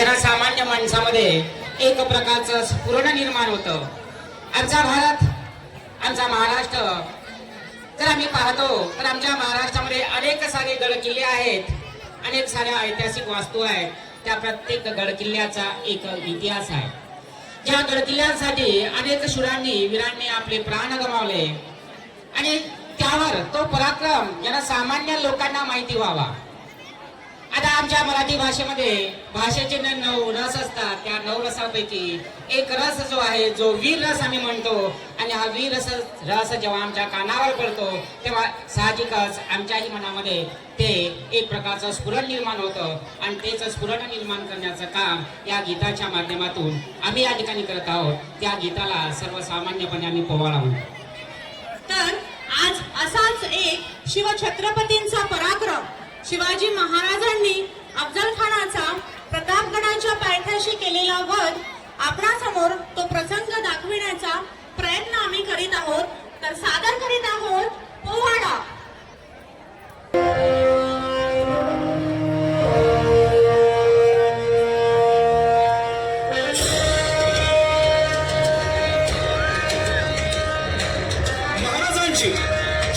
जनसामान्य माणसामध्ये एक प्रकारचं स्फुरण निर्माण होतं. आमचा भारत, आमचा महाराष्ट्र जर आम्ही पाहतो तर आमच्या महाराष्ट्रामध्ये अनेक सारे गड किल्ले आहेत, अनेक साऱ्या ऐतिहासिक वास्तू आहेत. त्या प्रत्येक गड किल्ल्याचा एक इतिहास आहे. ज्या गड किल्ल्यांसाठी अनेक शूरांनी वीरांनी आपले प्राण गमावले आणि त्यावर तो पराक्रम जनसामान्य लोकांना माहिती व्हावा. आता आमच्या मराठी भाषेमध्ये भाषेचे 9 रस असतात. त्या 9 रसापैकी एक रस जो आहे, जो वीर रस आम्ही म्हणतो, आणि हा वीर रस जेव्हा आमच्या कानावर पडतो तेव्हा साहजिकच आमच्याही मनामध्ये ते एक प्रकारचं स्फुरण निर्माण होतं. आणि तेच स्फुरण निर्माण करण्याचं काम या गीताच्या माध्यमातून आम्ही या ठिकाणी करत आहोत. त्या गीताला सर्वसामान्यपणे आम्ही पोवाडा म्हणतो. तर आज असाच एक शिवछत्रपतींचा पराक्रम, शिवाजी महाराजांनी अफजल खानाचा प्रतापगडाच्या पायथ्याशी केलेला वध आपणासमोर तो प्रसंग दाखविण्याचा प्रयत्न आम्ही करीत आहोत. तर सादर करीत आहोत पोवाडा.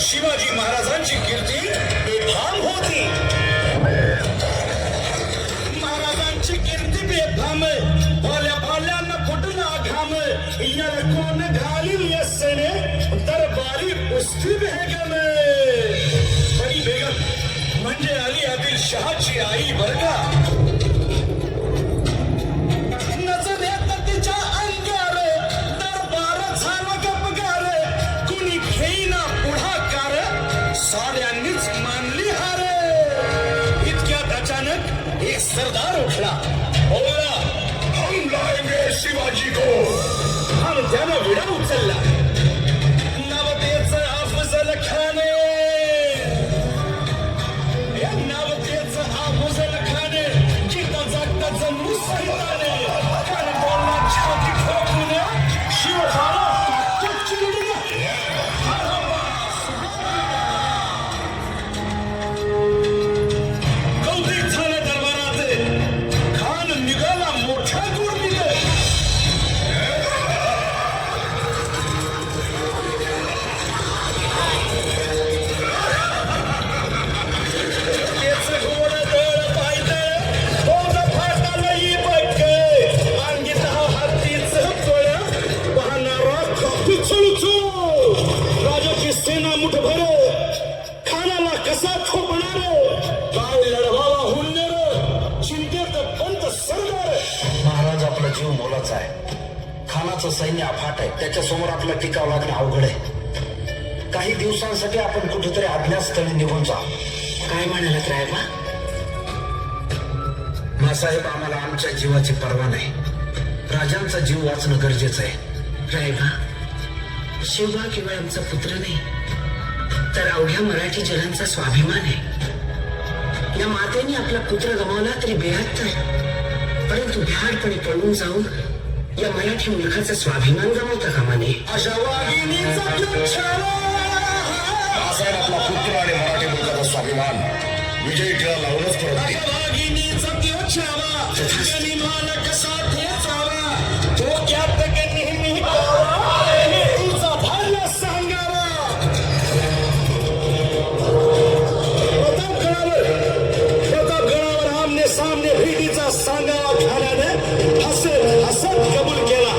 शिवाजी महाराजांची कीर्ती बेफाम होती. महाराजांची कीर्ती बेफाम, भल्या भाल्यांना फुटला घाम. याला कोण घालील यसेने दरबारी कुस्ती बेगम. बडी बेगम म्हणजे अली आदिलशहाची आई बरगा. नजरेत तिच्या अंगार दरबार झाला गपगार. कुणी घेईना पुढाकार, साऱ्यांनीच मानली हार. इतक्यात अचानक एक सरदार उठला, बोलला, हम लाएंगे शिवाजी को. आणि त्यानं विडा उचलला. नवतेचं अफजल खाने, नवतेचं अफजल खाने, जिथं जागताचं मुसलमाने. कारण बोलला छाती ठोकून, शिवबाला राजाची सेना मुठभर खानाला कसा खोपणार. काय लढवावा हुंडर, चिंतेत पंत सरदार. महाराज, आपला जीव मोलाचा आहे. खानाचं सैन्य अफाट आहे. त्याच्यासमोर आपला टिकाव लागणं अवघड आहे. काही दिवसांसाठी आपण कुठेतरी अज्ञातस्थळी निघून जा. काय म्हणालात रायबा? मासाहेब, आम्हाला आमच्या जीवाची पर्वा नाही. राजांचा जीव वाचणं गरजेचं आहे. रायबा, शिवबा केवळ आमचा पुत्र नाही, तर अवघ्या मराठी जनांचा स्वाभिमान आहे. या मातेने आपला पुत्र गमावला तरी बेहत्तर, परंतु भ्याडपणे पळून जाऊन या मराठी मुलखाचा स्वाभिमान गमावता कामा नये. अशा वाघिणीचा मासाहेब, आपला पुत्र आणि मराठी मुलखाचा स्वाभिमान विजयी टिळा लावूनच परत. कसा ठेचावा, डोक्यात नेहमी तुझा भाला सांगावा. प्रतापगडावर आमने सामने भेटीचा सांगावा खाण्याने हसत कबूल केला.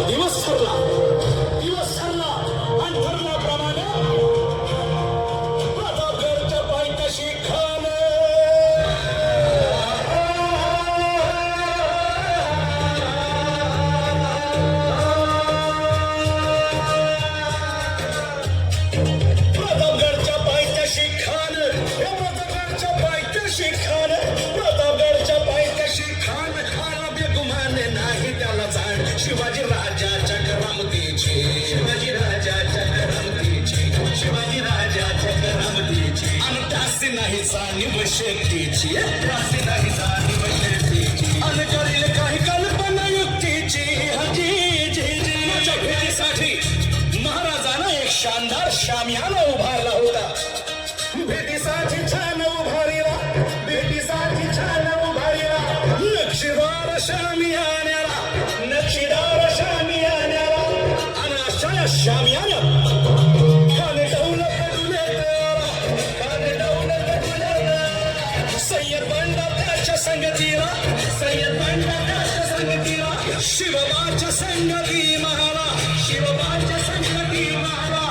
दिवस ठरला आणि ठरल्याप्रमाणे प्रतापगडच्या पायथ्याशी खान शिवाजी राजाच्या करामतीची, शिवाजी राजाच्या करामतीची, शिवाजी राजाच्या करामतीची. आणि दासी नाही जाणीव शेतीची, दासी नाही जाणीव शेतीची. आणि करील काही कल्पना युक्तीची. हजी भेटीसाठी महाराजांना एक शानदार शामियाना उभारला होता. भेटीसाठी छान उभारीला, भेटीसाठी छान उभारीला. शामियान्याला नक्षीदार शामियान्याला आणि अशा या शामियान्यात काने डौलत डुलेला, काने डौलत डुलेला. सय्यद बंडा त्याच्या संगतीला, सय्यद बंडा त्याच्या संगतीला, शिवबाच्या संगती महाला, शिवबाच्या संगती महाला.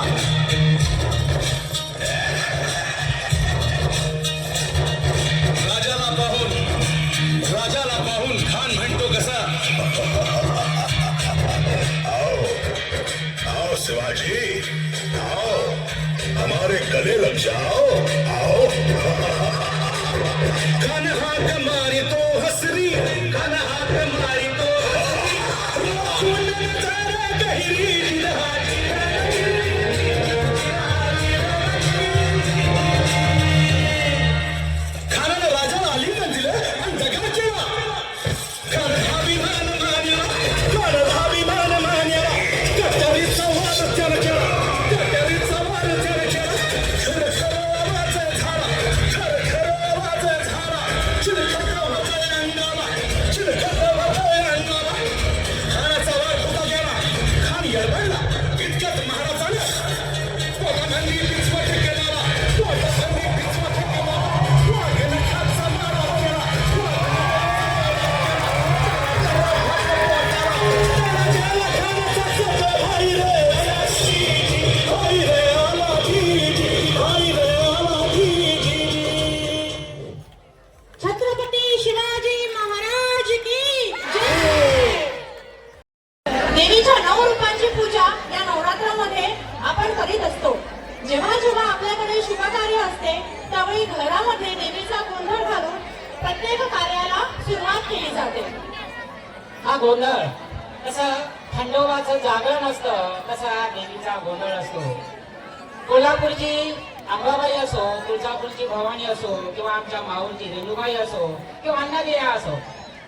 राजाला पाहून खान म्हणतो कसा, आओ शिवाजी, आओ हमारे गले लग जाओ, आओ. खान हाथ मारी तो हसरी, खान हाथ मारी तो गहिरी खानाने राजाला आलिंगन दिलं आणि दगा केला. अभिमान मान्याला कट्यारीचा वाद त्यानं केला, कट्यारीचा वाद त्यानं केला. खरं खरं आवाज झाला, खरं खरं आवाज झाला. चिलखत होतंय अंगाला, चिलखत होतंय अंगाला. खानाचा वाद होता गेला, खान येडबडला. इतक्यात महाराजाने पोटाखाली पिचवट केला, पोटाखाली पिचवट केला. वाघाने खाचा मारा केला, छत्रपती शिवाजी महाराज की जय. देवीच्या नऊ रूपांची पूजा या नवरात्रामध्ये आपण करीत असतो. जेव्हा जेव्हा आपल्याकडे शुभकार्य असते त्यावेळी घरामध्ये देवीचा गोंधळ घालून प्रत्येक कार्याला सुरुवात केली जाते. हा गोंधळ कसं खंडोबाचं जागरण असतं तसा देवीचा गोंधळ असतो. कोल्हापूरची अंबाबाई असो, तुळजापूरची भवानी असो किंवा आमच्या माऊरची रेणुबाई असो किंवा अन्नदेया असो,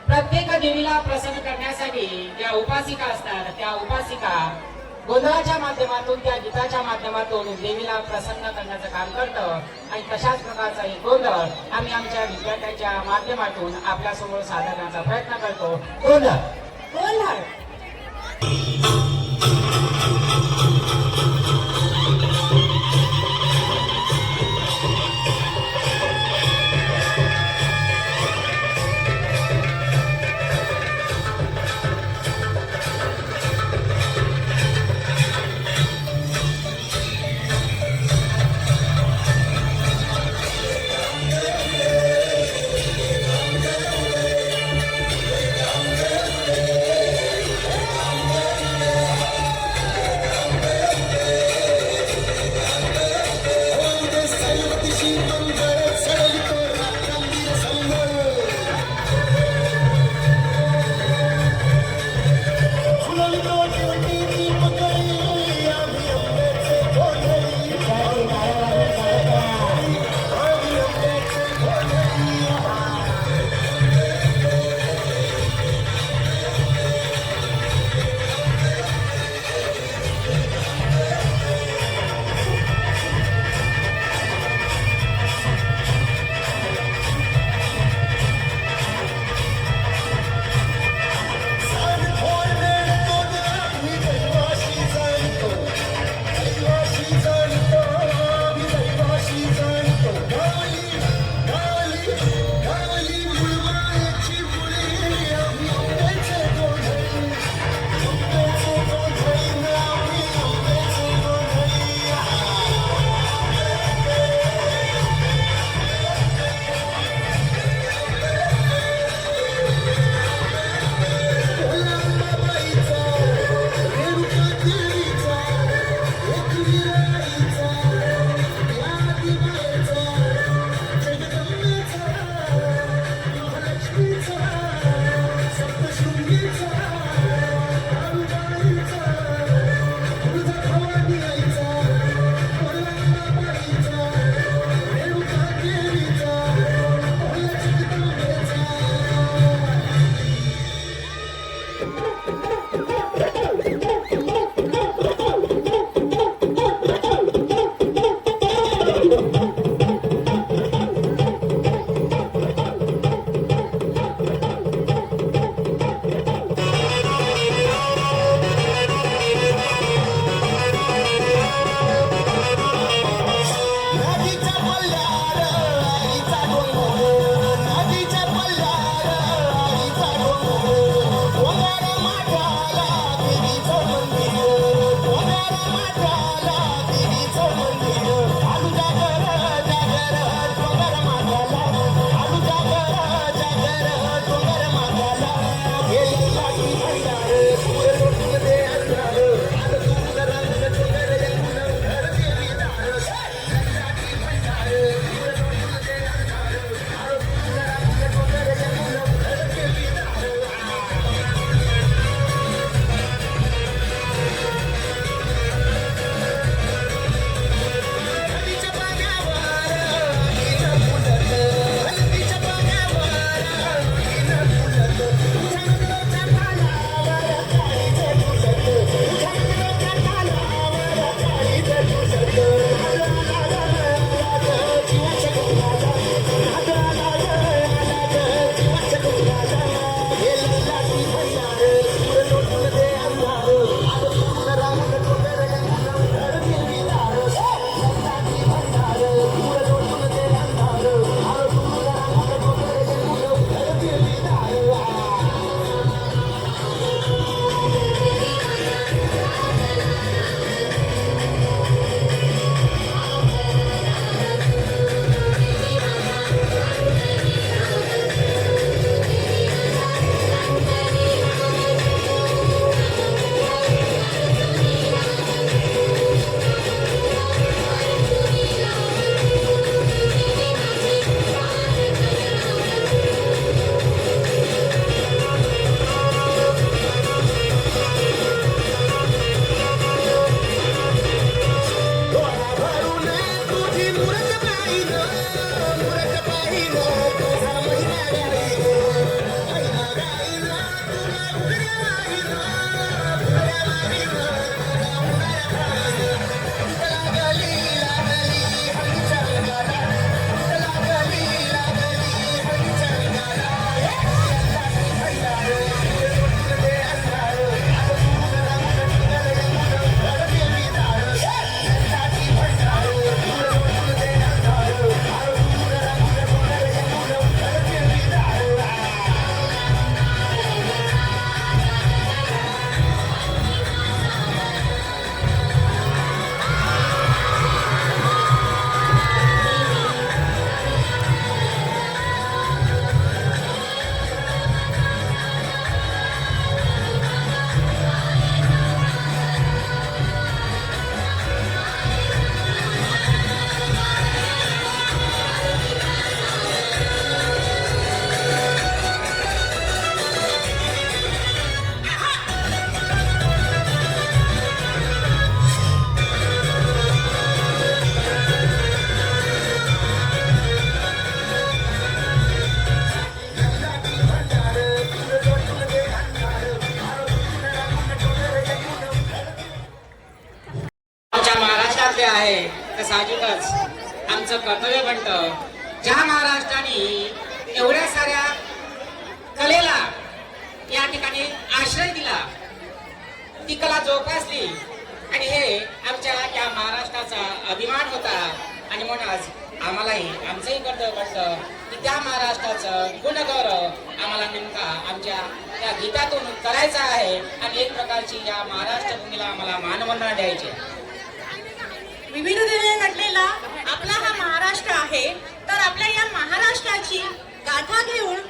प्रत्येक देवीला प्रसन्न करण्यासाठी ज्या उपासिका असतात त्या उपासिका गोंधळाच्या माध्यमातून, त्या गीताच्या माध्यमातून देवीला प्रसन्न करण्याचं काम करतं. आणि तशाच प्रकारचा एक गोंधळ आम्ही आमच्या विद्यार्थ्यांच्या माध्यमातून आपल्यासमोर सादर करण्याचा प्रयत्न करतो. गोंधळ गोंधळ आहे तर साहजिकच आमचं कर्तव्य बनतं. ज्या महाराष्ट्राने एवढ्या साऱ्या कलेला या ठिकाणी आश्रय दिला, ती कला जोपासली आणि हे आमच्या या महाराष्ट्राचा अभिमान होता. आणि म्हणूनच आम्हालाही आमचंही कर्तव्य पडतं की त्या महाराष्ट्राचं गुणगौरव आम्हाला नेमका आमच्या त्या गीतातून करायचा आहे आणि एक प्रकारची या महाराष्ट्र भूमीला आम्हाला मानवंदना द्यायची. विविधतेने नटलेला आपला हा महाराष्ट्र आहे. तर आपल्या या महाराष्ट्राची गाथा घेऊन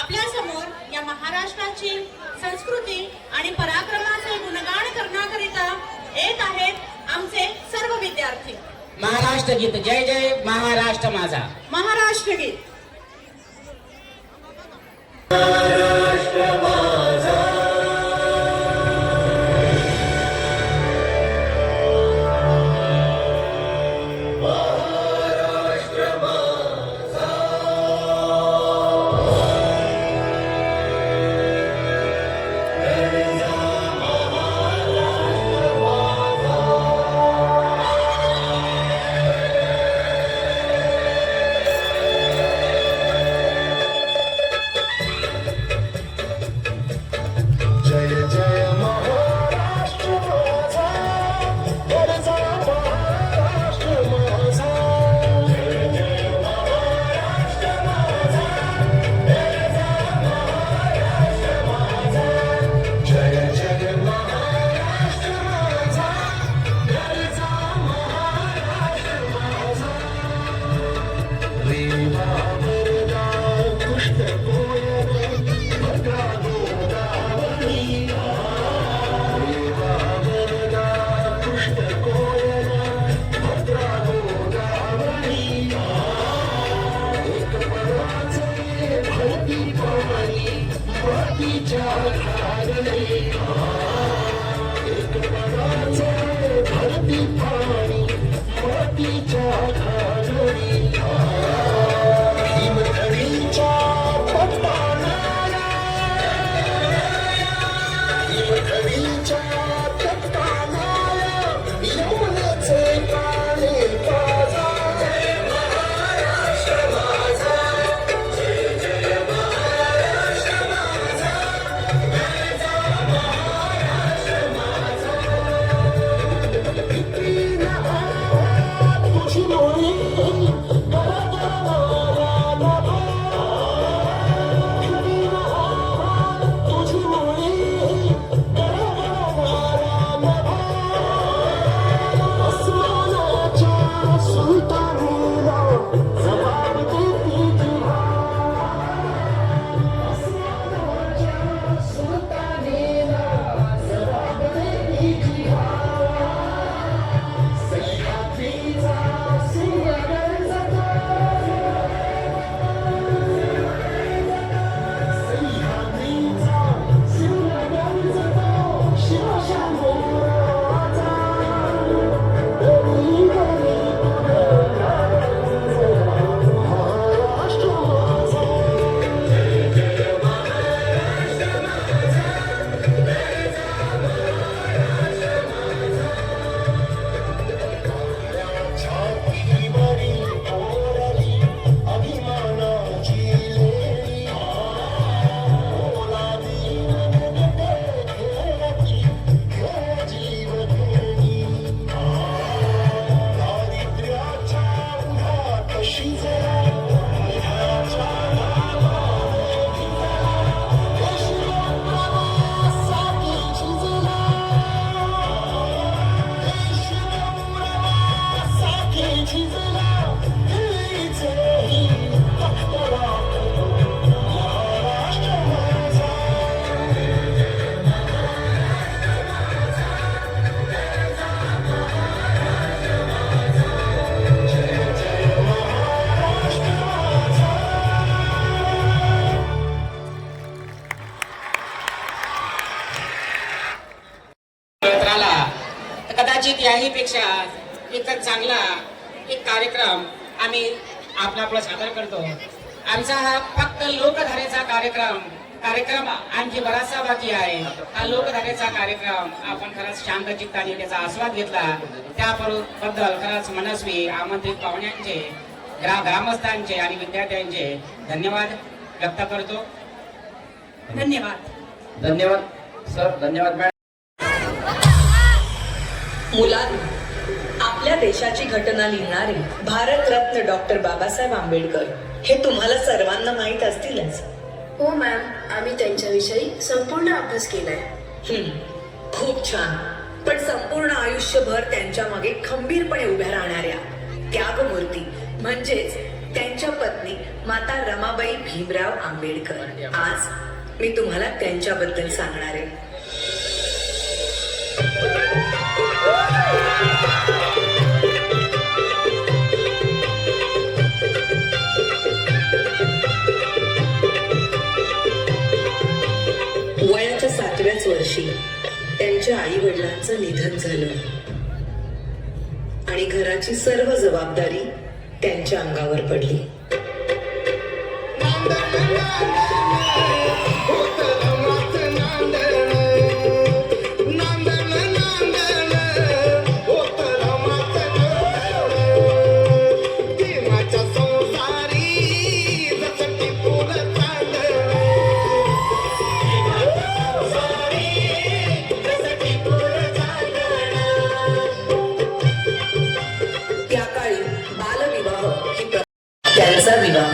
आपल्या समोर या महाराष्ट्राची संस्कृती आणि पराक्रमाचे गुणगान करण्याकरिता येत आहेत आमचे सर्व विद्यार्थी. महाराष्ट्र गीत जय जय महाराष्ट्र माझा. महाराष्ट्र गीत. कदाचित याही पेक्षा एकच चांगला एक कार्यक्रम आम्ही आपला सादर करतो. आमचा हा फक्त लोकधारेचा कार्यक्रम कार्यक्रम आणखी बराचसा बाकी आहे. हा लोकधारेचा कार्यक्रम आपण खरंच शांत चित्ताने त्याचा आस्वाद घेतला. त्याबद्दल खरंच मनस्वी आमंत्रित पाहुण्यांचे, ग्रामस्थांचे आणि विद्यार्थ्यांचे धन्यवाद व्यक्त करतो. धन्यवाद. धन्यवाद सर. धन्यवाद मॅडम. मुलांनो, आपल्या देशाची घटना लिहिणारे भारतरत्न डॉक्टर बाबासाहेब आंबेडकर हे तुम्हाला सर्वांना माहीत असतीलच. हो मॅम, आम्ही त्यांच्याविषयी संपूर्ण अभ्यास केलाय. खूप छान. पण संपूर्ण आयुष्यभर त्यांच्या मागे खंबीरपणे उभ्या राहणाऱ्या त्यागमूर्ती म्हणजेच त्यांच्या पत्नी माता रमाबाई भीमराव आंबेडकर, आज मी तुम्हाला त्यांच्याबद्दल सांगणार आहे. वयाच्या 7व्याच वर्षी त्यांच्या आई वडिलांचं निधन झालं आणि घराची सर्व जबाबदारी त्यांच्या अंगावर पडली. त्यांचा विवाह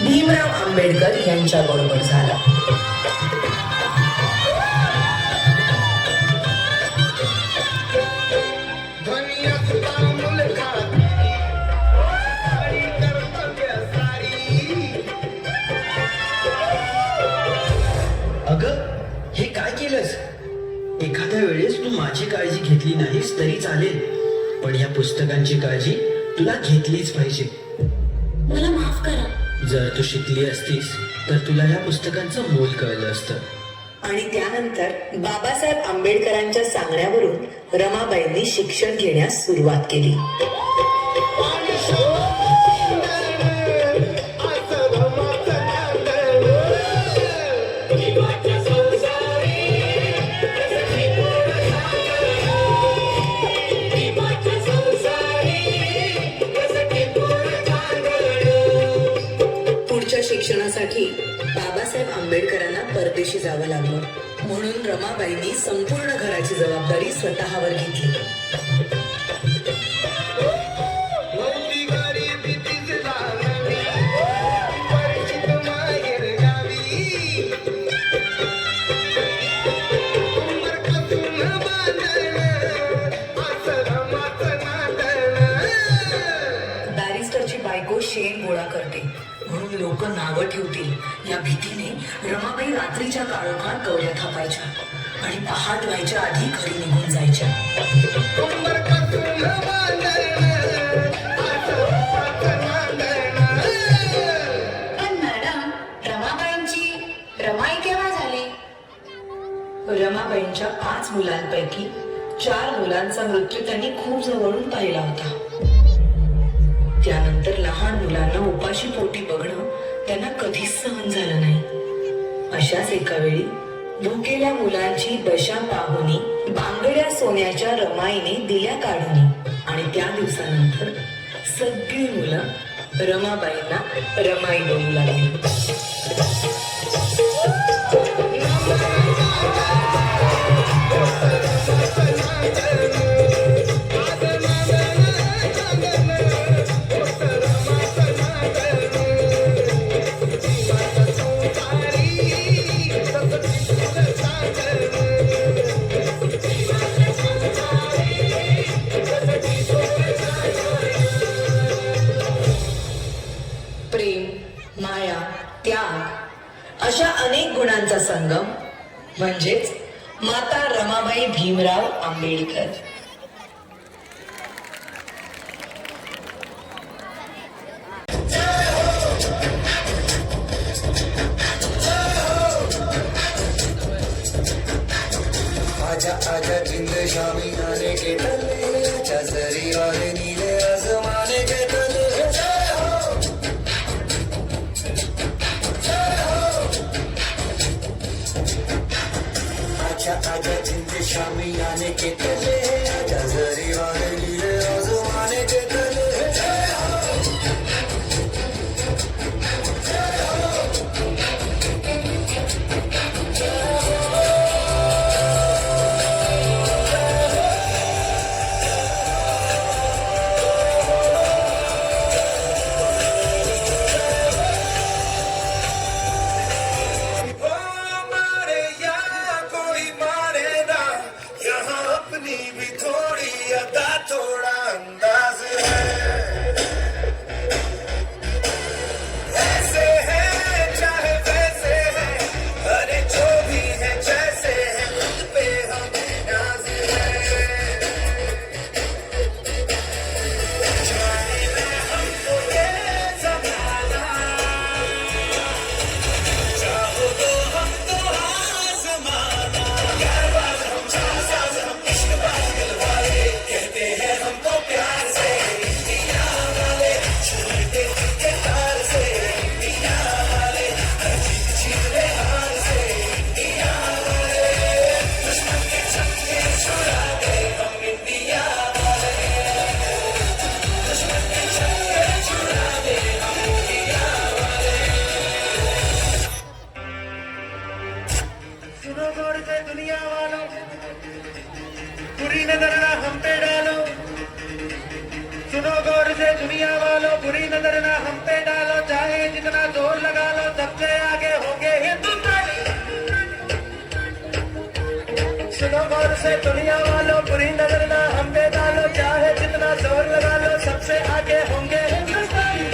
भीमराव आंबेडकर यांच्या बरोबर झाला. अगं, हे काय केलंस? एखाद्या वेळेस तू माझी काळजी घेतली नाहीस तरी चालेल, पण या पुस्तकांची काळजी तुला घेतलीच पाहिजे. मला माफ करा. जर तू शिकली असतीस तर तुला या पुस्तकांचं मोल कळलं असतं. आणि त्यानंतर बाबासाहेब आंबेडकरांच्या सांगण्यावरून रमाबाईंनी शिक्षण घेण्यास सुरुवात केली. शिक्षणासाठी बाबासाहेब आंबेडकरांना परदेशी जावं लागलं, म्हणून रमाबाईंनी संपूर्ण घराची जबाबदारी स्वतःवर घेतली. बॅरिस्टरची बायको शेण गोळा करते म्हणून लोक नावं ठेवतील या भीतीने रमाबाई रात्रीच्या काळोखात गवऱ्या थापायच्या आणि पहाट व्हायच्या आधी घरी निघून जायच्या. पण मॅडम, रमाई केव्हा झाली? रमाबाईंच्या 5 मुलांपैकी 4 मुलांचा मृत्यू त्यांनी खूप जवळून पाहिला होता. त्यानंतर लहान मुलांना उपाशी पोटी बघणं त्यांना कधीच सहन झालं नाही. अशाच एका वेळी भुकेल्या मुलांची दशा पाहुनी बांगड्या सोन्याच्या रमाईने दिल्या काढून आणि त्या दिवसानंतर सगळी मुलं रमाबाईंना रमाई बोलू लागली. माया, त्याग अशा अनेक गुणांचा संगम म्हणजेच माता रमाबाई भीमराव आंबेडकर. आजा आजा जिंद शामी आने के तले, आजा सरी वाले नीले आसमाने के तले. अच्छा आजा जिंदे शामी आने के तले आजा जरी वाली आजमाने के तले मारे या कोई मारे ना यहाँ अपनी भी थोड़ी अदा थोड़ा अंदाज है ऐसे है चाहे वैसे है अरे जो भी है जैसे है खुद पे हम नाज है जाने में हमको ये जमाना चाहो तो हम तो आसमाना यारबाज हम चाहसाज हम इश्कबाज दिलवाले कहते हैं हमको प्यार से इंडिया वाले छूटे के तार से इंडिया वाले हर जीत जीत ले हार से इंडिया वाले दुश्मन के छक्के छुड़ा दे हम इंडिया वाले दुश्मन के छक्के छुड़ा दे हम इंडिया वाले सुनो गौर से दुनिया वालों बुरी नजर ना हम पे डालो सुनो गौर से दुनिया वालों बुरी नजर ना हम पे डालो चाहे जितना जोर लगा लो सबसे आगे होंगे हिंदुस्तानी सुनो गौर से दुनिया वालों बुरी नजर ना हम पे डालो चाहे जितना जोर लगा लो सबसे आगे होंगे हिंदुस्तानी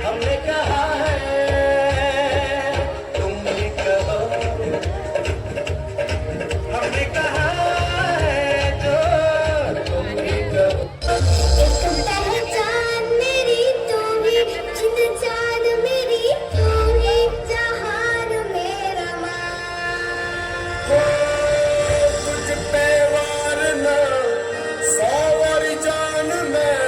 हमने कहा है तुम भी कहो हमने कहा है जो तुम भी कहो पहचान मेरी तू ही जिंद चांद मेरी तू ही जहान मेरा माँ तुझ पे वार ना सावर जान मैं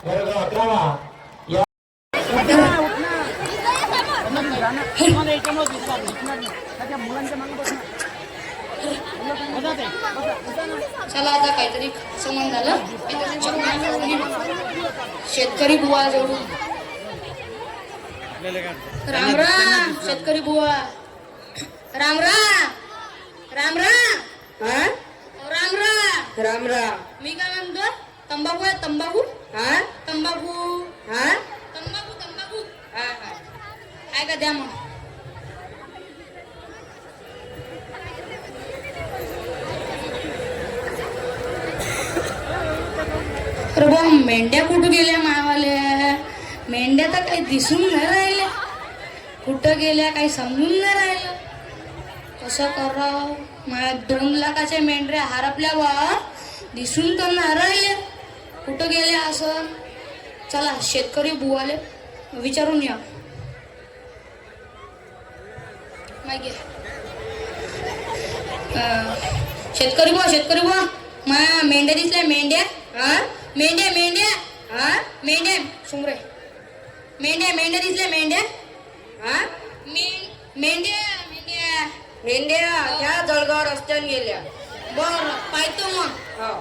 वर्ग 11वा या चला आता काहीतरी समान झालं शेतकरी बुवा जोडून राम राम शेतकरी बुवा राम राम राम राम राम राम राम राम. मी काय म्हणतो तंबाखू आहे तंबाखू हा तंबाखू हा तंबाखू तंबाखू हा हा. काय का द्या मग अरे बा मेंढ्या कुठं गेल्या मावाल्या मेंढ्या तर काही दिसून नाही राहिल्या कुठं गेल्या काही समजून नाही राहिलं कसं करावं माझ्या 2 लाखाच्या मेंढ्या हरपल्या बा दिसून तर नाही राहिल्या कुठं गेल्या असं चला शेतकरी बुवाले विचारून या मागे शेतकरी बुवा माझ्या मेंढ्या दिसल्या मेंढ्या हा मेंढ्या मेंढ्या हा मेंढ्या सुमरे मेंढ्या दिसल्या मेंढ्या हा. मेंढ्या मेंढ्या मेंढ्या त्या जळगाव रस्त्याने गेल्या. बर पाहतो मग हो.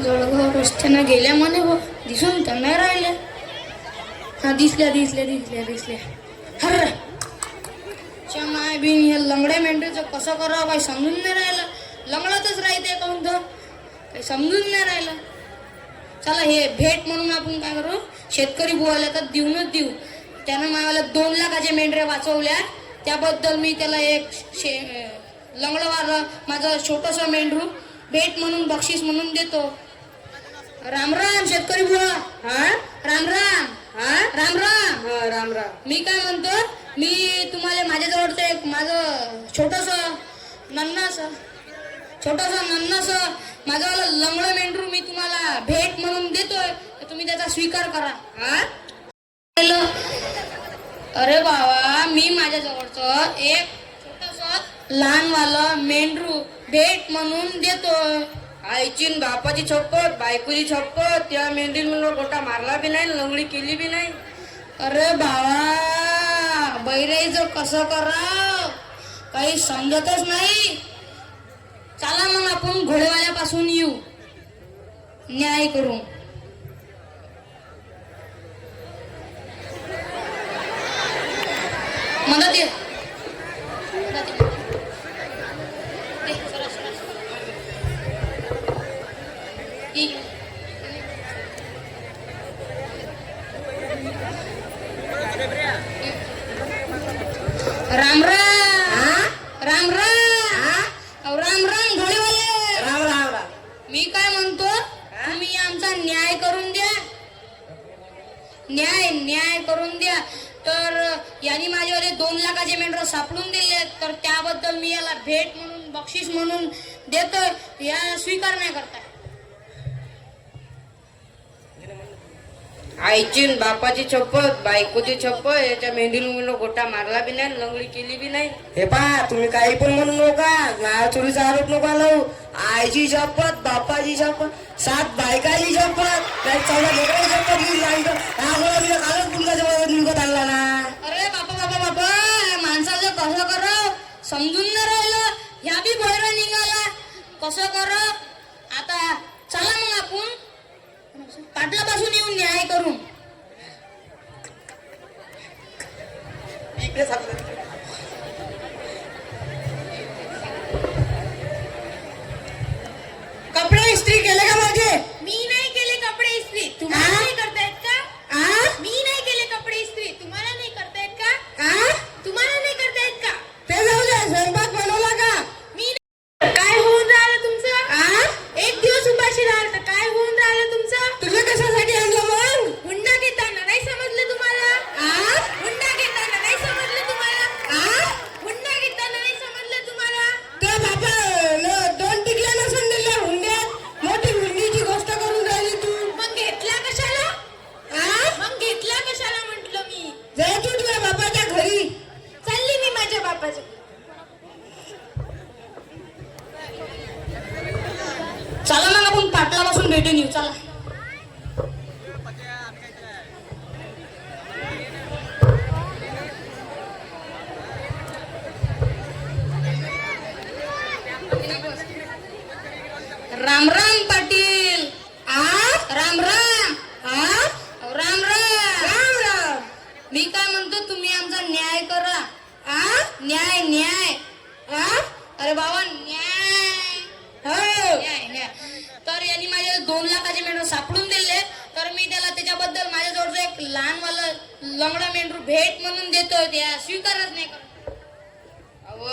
जळगाव रस्त्यानं गेल्या म्हणे बघ दिसून तर नाही राहिल्या हा दिसल्या हर माय बिन हे लंगड्या मेंढ्याचं कसं करावं काही समजून नाही राहिलं लंगडतच राहते काहून तर काही समजून नाही राहिलं चला हे भेट म्हणून आपण काय करू शेतकरी बुवाला तर देऊनच देऊ त्यानं मला 2 लाखाच्या मेंढऱ्या वाचवल्या त्याबद्दल मी त्याला एक लंगडवार माझं छोटंसं मेंढरू भेट म्हणून बक्षीस म्हणून देतो राम राम शेतकरी बुवा हा राम राम हा राम राम हा. राम राम. मी काय म्हणतो मी तुम्हाला माझ्याजवळचं एक माझं छोटंसं नन्नासं माझं लंगडं मेंढरू मी तुम्हाला भेट म्हणून देतोय तर तुम्ही त्याचा स्वीकार करा हा अरे बाबा मी माझ्याजवळचं एक छोटंसं लहानवालं मेंढरू भेट म्हणून देतोय आईची न बापाची छप्पत बायकोची छप्पत त्या मेंढीन म्हणून गोटा मारला बी नाही लंगडी केली बी नाही. अरे बाबा बैराईचं कसं करावं काही समजतच नाही चला मग आपण घोडेवाल्यापासून येऊ न्याय करू मदत ये राम राम घोडेवाले राम राम राम. मी काय म्हणतो तुम्ही आमचा न्याय करून द्या न्याय करून द्या तर यांनी माझ्यावाले 2 लाखाचे मेंढर सापडून दिले तर त्याबद्दल मी याला भेट म्हणून बक्षीस म्हणून देतोय या स्वीकार नाही करताय आईची न बापाची छप्पत बायकोची छप्पत याच्या मेंढीन म्हणून गोटा मारला बी नाही लंगडी केली बी नाही. हे पहा तुम्ही काही पण म्हणू नका माझ्या चोरीचा आरोप नका लावू आईची शपथ बापाची शपथ 7 बायकाची शपथ 14 लेकराची शपथ घेऊन लागलं कालच मुलगाच्या निघत आणला ना. अरे बापा माणसाचं कसं करावं समजून न राहिलं ह्या बी बहिरा निघाला कसं करावं आता चला मग आपण पाटलापासून येऊन न्याय करू कपडे इस्त्री केले का माझे? मी नाही केले कपडे इस्त्री तुम्हाला नाही करतायत का मी नाही केले कपडे इस्त्री तुम्हाला नाही करतायत का तुम्हाला नाही करतायत का ते जाऊ दे स्वयंपाक बनवला का? मी काय होऊन राहिलं तुमचं एक दिवस उपाशी राहिलं तर काय होऊन राहिलं तुमचं तुझं कशासाठी आणलं मग? हुंडा घेताना नाही समजलं तुम्हाला हुंडा घेताना नाही समजलं तुम्हाला भेटून येऊ चला. राम राम पाटील. राम राम. राम राम. मी काय म्हणतो तुम्ही आमचा न्याय करा. न्याय न्याय. अरे बाबा न्याय. न्याय न्याय. तर यांनी माझे 2 लाखाचे मेंढर सापडून दिले, तर मी त्याला त्याच्याबद्दल माझ्याजवळचं एक लहानवालं लंगडा मेंढरू भेट म्हणून देतोय. त्या स्वीकारच नाही करत. अव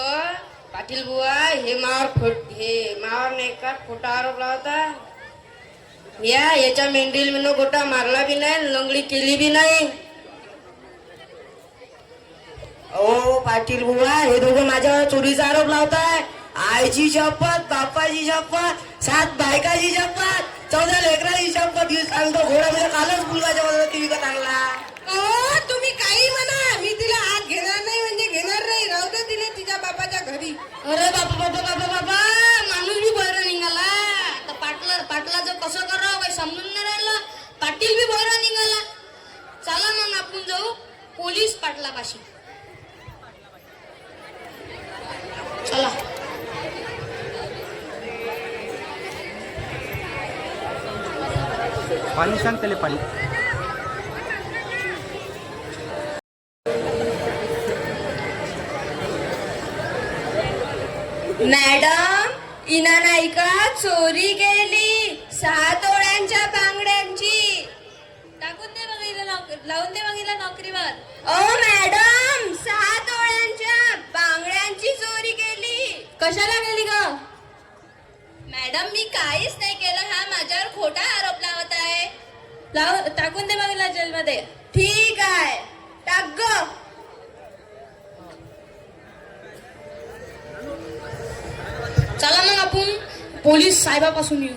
पाटील बुवा, हे मावर नाही का खोटा आरोप लावता. याच्या मेंढीला मी गोटा मारला बी नाही, लंगडी केली बी नाही. ओ पाटील बुवा, हे दोघं माझ्यावर चोरीचा आरोप लावताय. आईची शपथ, बाप्पाची शपथ, 7 बायकाची शपथ, 14 लेकराची शपथ सांगतो. घोडा म्हणजे कालच मुलगाच्या बाजूला विकत आणला. तुम्ही काही म्हणा, मी तिला आत घेणार नाही म्हणजे घेणार नाही. राहू दे तिला तिच्या बापाच्या घरी. अरे बाबा बाबा बाबा बाबा, माणूस बी बहिरा निघाला. तर पाटलाचं कसं करावं काही समजून नाही राहिलं. पाटील बी बहिरा निघाला. चला मग आपण जाऊ पोलीस पाटलापाशी. चला. पाणी सांग त्याला पाणी. मॅडम, इना नाही का चोरी केली 6 तोळ्यांच्या बांगड्यांची. लावून दे बघितलं नोकरीवर. ओ मॅडम, 6 तोळ्यांच्या बांगड्यांची चोरी केली. कशाला केली ग? मॅडम, मी काहीच नाही केलं. हा माझ्यावर खोटा आरोप लावत आहे. टाकून दे बघितला जेलमध्ये. ठीक आहे, टाक ग. चला मग आपण पोलीस साहेबापासून येऊ.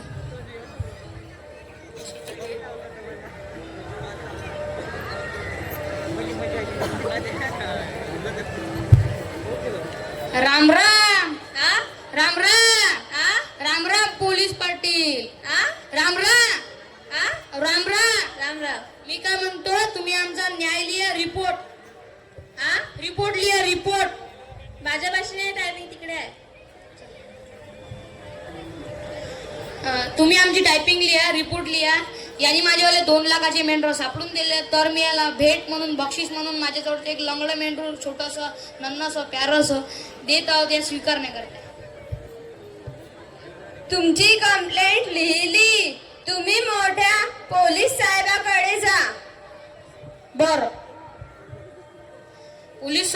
राम राम. राम राम. राम राम पोलीस पाटील. राम राम. राम राम. राम राम. मी काय म्हणतो, तुम्ही आमचा न्याय लिहा रिपोर्ट. रिपोर्ट लिहा रिपोर्ट. माझ्या भाषेने टायपिंग तिकडे आहे. तुम्ही आमची टायपिंग लिहा, रिपोर्ट लिहा. यांनी माझ्यावाले 2 लाखाचे मेंढर सापडून दिले, तर मी याला भेट म्हणून बक्षीस म्हणून माझ्याजवळ एक लंगडं मेंढरू छोटस नन्नास प्यारस देत आहोत. या स्वीकार नाही करते. तुमची कंप्लेंट लिहिली. तुम्ही मोठ्या पोलीस साहेबाकडे जा. बर. पोलीस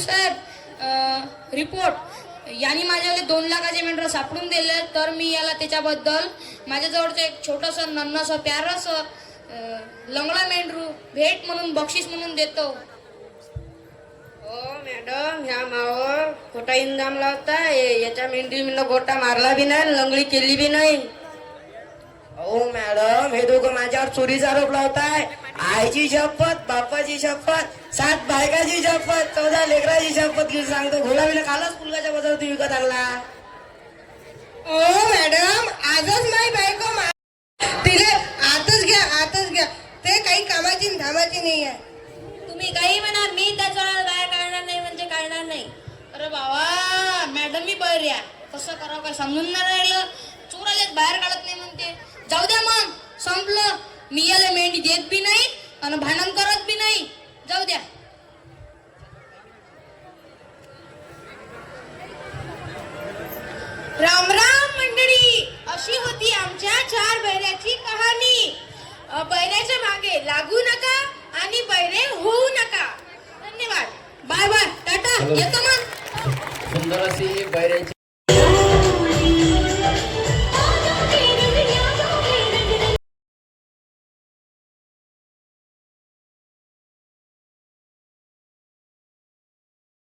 साहेब रिपोर्ट. यांनी माझ्यावाले 2 लाखाचे मेंढर सापडून दिले, तर मी याला त्याच्याबद्दल माझ्याजवळचं एक छोटस नन्नास प्यारस लंगडा मेंढरू भेट म्हणून बक्षीस म्हणून देतो. हो मॅडम, ह्या मावर खोटा इंजाम लावता. याच्या मेंढी मी गोटा मारला बी नाही, लंगडी केली बी नाही. हो मॅडम, हे दोघं माझ्यावर चोरीचा आरोप लावताय. आईची शपथ, बाप्पाची शपथ, 7 बायकाची शपथ, 14 लेकराची शपथ सांगतो. घोडा बिना कालच मुलगाच्या बाजूला विकत आणला. ओ मॅडम, आजच नाही बायको तिला आतच घ्या. ते काही कामाची धामाची नाही आहे. तुम्ही काही म्हणा, मी त्याच्यावर बाहेर काढणार नाही म्हणजे काढणार नाही. अरे बाबा, मॅडम मी बऱ्या कसं करावं काय समजून नाही राहिलं. चोरालेच बाहेर काढत नाही म्हणते. जाऊ द्या मग, संपलं. मी याला मेंढी देत बी नाही आणि भांडण करत बी नाही. जाऊ द्या. राम राम मंडळी. अशी होती आमच्या 4 बैऱ्याची कहाणी. बैऱ्याच्या मागे लागू नका आणि बैरे होऊ नका. धन्यवाद. Bye bye, tata. येतो मग. सुंदर अशी बैराची